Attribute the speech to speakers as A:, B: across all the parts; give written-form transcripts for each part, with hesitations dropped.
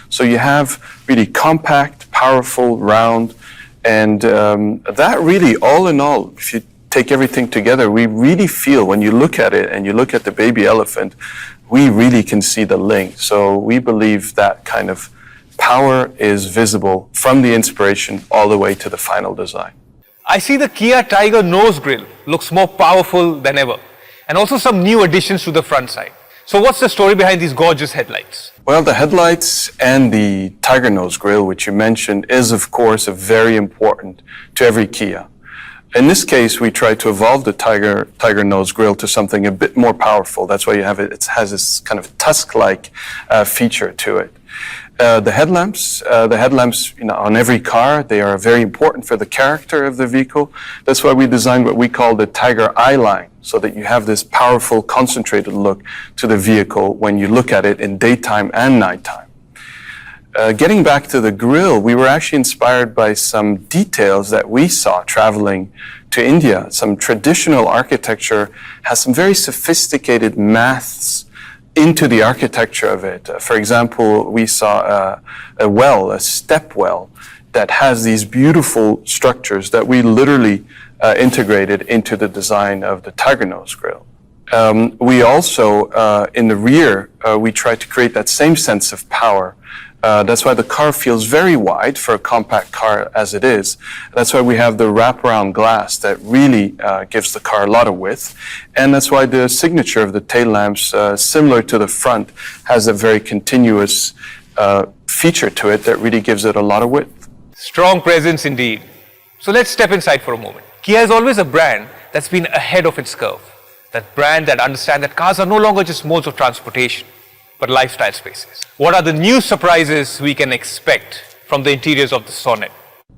A: So you have really compact, powerful, round, and that really, all in all, if you take everything together, we really feel, when you look at it and you look at the baby elephant, we really can see the link. So we believe that kind of power is visible from the inspiration all the way to the final design.
B: I see the Kia Tiger nose grille looks more powerful than ever, and also some new additions to the front side. So what's the story behind these gorgeous headlights?
A: Well, the headlights and the Tiger nose grille, which you mentioned, is of course very important to every Kia. In this case, we tried to evolve the Tiger nose grille to something a bit more powerful. That's why you have it. It has this kind of tusk-like feature to it. The headlamps, on every car, they are very important for the character of the vehicle. That's why we designed what we call the Tiger Eye line, so that you have this powerful, concentrated look to the vehicle when you look at it in daytime and nighttime. Getting back to the grille, we were actually inspired by some details that we saw traveling to India. Some traditional architecture has some very sophisticated maths into the architecture of it. For example, we saw a step well, that has these beautiful structures that we literally integrated into the design of the Tiger nose grille. We also, in the rear, we tried to create that same sense of power. That's why the car feels very wide for a compact car as it is. That's why we have the wraparound glass that really gives the car a lot of width. And that's why the signature of the tail lamps, similar to the front, has a very continuous feature to it that really gives it a lot of width.
B: Strong presence indeed. So let's step inside for a moment. Kia is always a brand that's been ahead of its curve. That brand that understands that cars are no longer just modes of transportation, but lifestyle spaces. What are the new surprises we can expect from the interiors of the Sonet?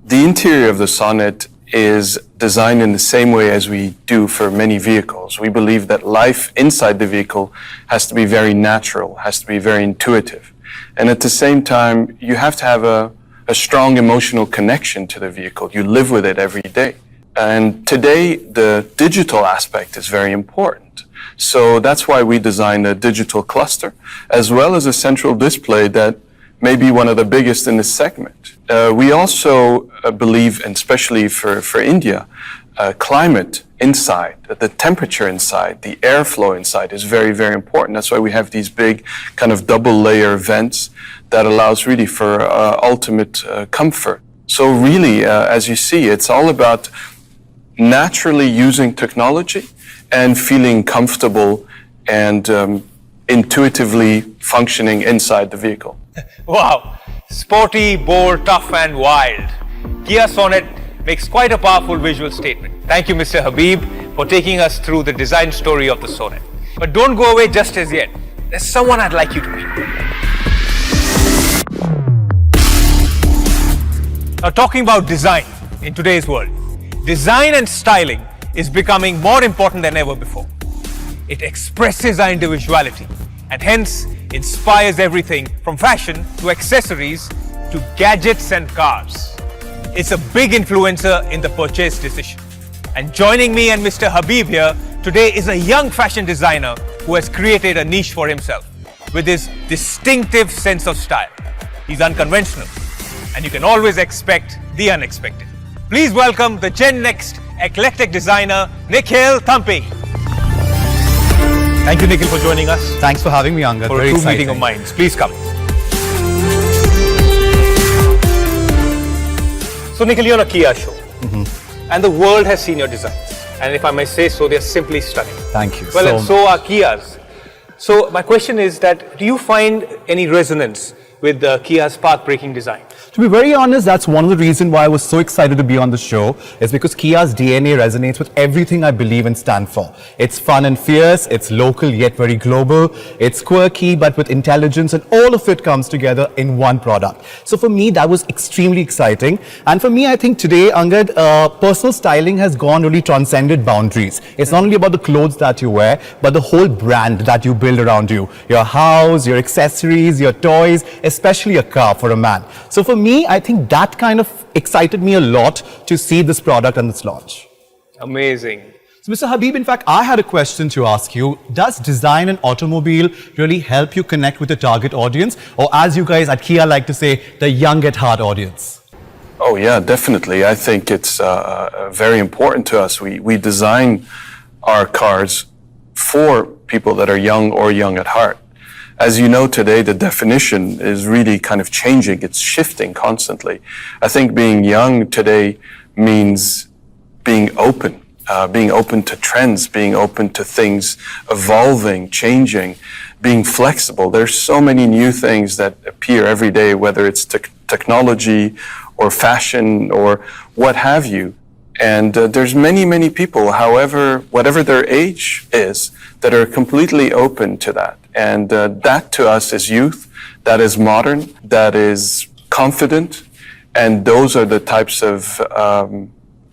A: The interior of the Sonet is designed in the same way as we do for many vehicles. We believe that life inside the vehicle has to be very natural, has to be very intuitive. And at the same time, you have to have a strong emotional connection to the vehicle. You live with it every day. And today, the digital aspect is very important. So that's why we designed a digital cluster, as well as a central display that may be one of the biggest in this segment. We also believe, and especially for India, climate inside, the temperature inside, the airflow inside is very, very important. That's why we have these big kind of double layer vents that allows really for ultimate comfort. So really, as you see, it's all about naturally using technology and feeling comfortable and intuitively functioning inside the vehicle.
B: Wow! Sporty, bold, tough and wild. Kia Sonet makes quite a powerful visual statement. Thank you, Mr. Habib, for taking us through the design story of the Sonet. But don't go away just as yet. There's someone I'd like you to meet. Now, talking about design in today's world, design and styling is becoming more important than ever before. It expresses our individuality and hence inspires everything from fashion to accessories to gadgets and cars. It's a big influencer in the purchase decision. And joining me and Mr. Habib here today is a young fashion designer who has created a niche for himself with his distinctive sense of style. He's unconventional, and you can always expect the unexpected. Please welcome the Gen Next eclectic designer, Nikhil Thampi. Thank you, Nikhil, for joining us.
C: Thanks for having me, Angad.
B: For a true meeting of minds. Please come. So, Nikhil, you're a Kia show. And the world has seen your designs. And if I may say so, they're simply stunning.
C: Thank you.
B: Well, and so are Kias. So, my question is that, do you find any resonance with Kia's path-breaking design?
C: To be very honest, that's one of the reasons why I was so excited to be on the show, is because Kia's DNA resonates with everything I believe and stand for. It's fun and fierce, it's local yet very global, it's quirky but with intelligence, and all of it comes together in one product. So for me, that was extremely exciting. And for me, I think today, Angad, personal styling has gone really transcended boundaries. It's not only about the clothes that you wear, but the whole brand that you build around you. Your house, your accessories, your toys, especially a car for a man. So for me, I think that kind of excited me a lot to see this product and its launch.
B: Amazing.
C: So, Mr. Habib, in fact, I had a question to ask you. Does design an automobile really help you connect with the target audience? Or as you guys at Kia like to say, the young at heart audience?
A: Oh yeah, definitely. I think it's very important to us. We design our cars for people that are young or young at heart. As you know, today the definition is really kind of changing. It's shifting constantly. I think being young today means being open to trends, being open to things evolving, changing, being flexible. There's so many new things that appear every day, whether it's technology or fashion or what have you. And there's many people, whatever their age is, that are completely open to that. And that to us is youth, that is modern, that is confident, and those are the types of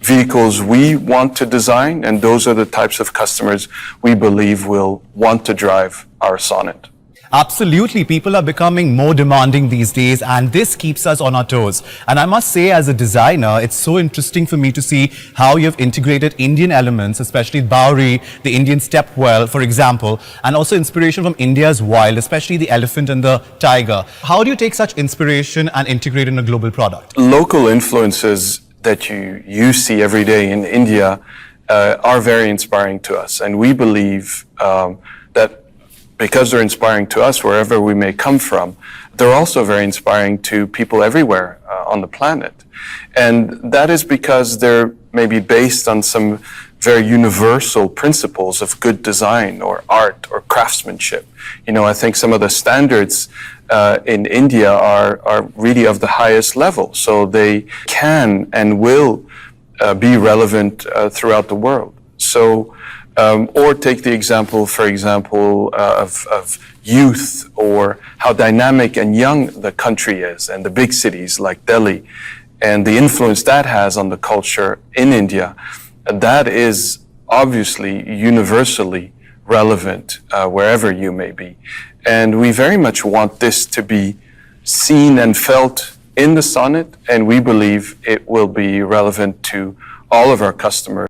A: vehicles we want to design, and those are the types of customers we believe will want to drive our Sonet.
C: Absolutely. People are becoming more demanding these days, and this keeps us on our toes. And I must say, as a designer, it's so interesting for me to see how you've integrated Indian elements, especially Bauri, the Indian stepwell, for example, and also inspiration from India's wild, especially the elephant and the tiger. How do you take such inspiration and integrate in a global product?
A: Local influences that you see every day in India are very inspiring to us. And we believe that because they're inspiring to us wherever we may come from, they're also very inspiring to people everywhere on the planet. And that is because they're maybe based on some very universal principles of good design or art or craftsmanship. You know, I think some of the standards in India are really of the highest level, so they can and will be relevant throughout the world. So, or take the example, for example, of youth, or how dynamic and young the country is, and the big cities like Delhi, and the influence that has on the culture in India. That is obviously universally relevant wherever you may be. And we very much want this to be seen and felt in the Sonet, and we believe it will be relevant to all of our customers.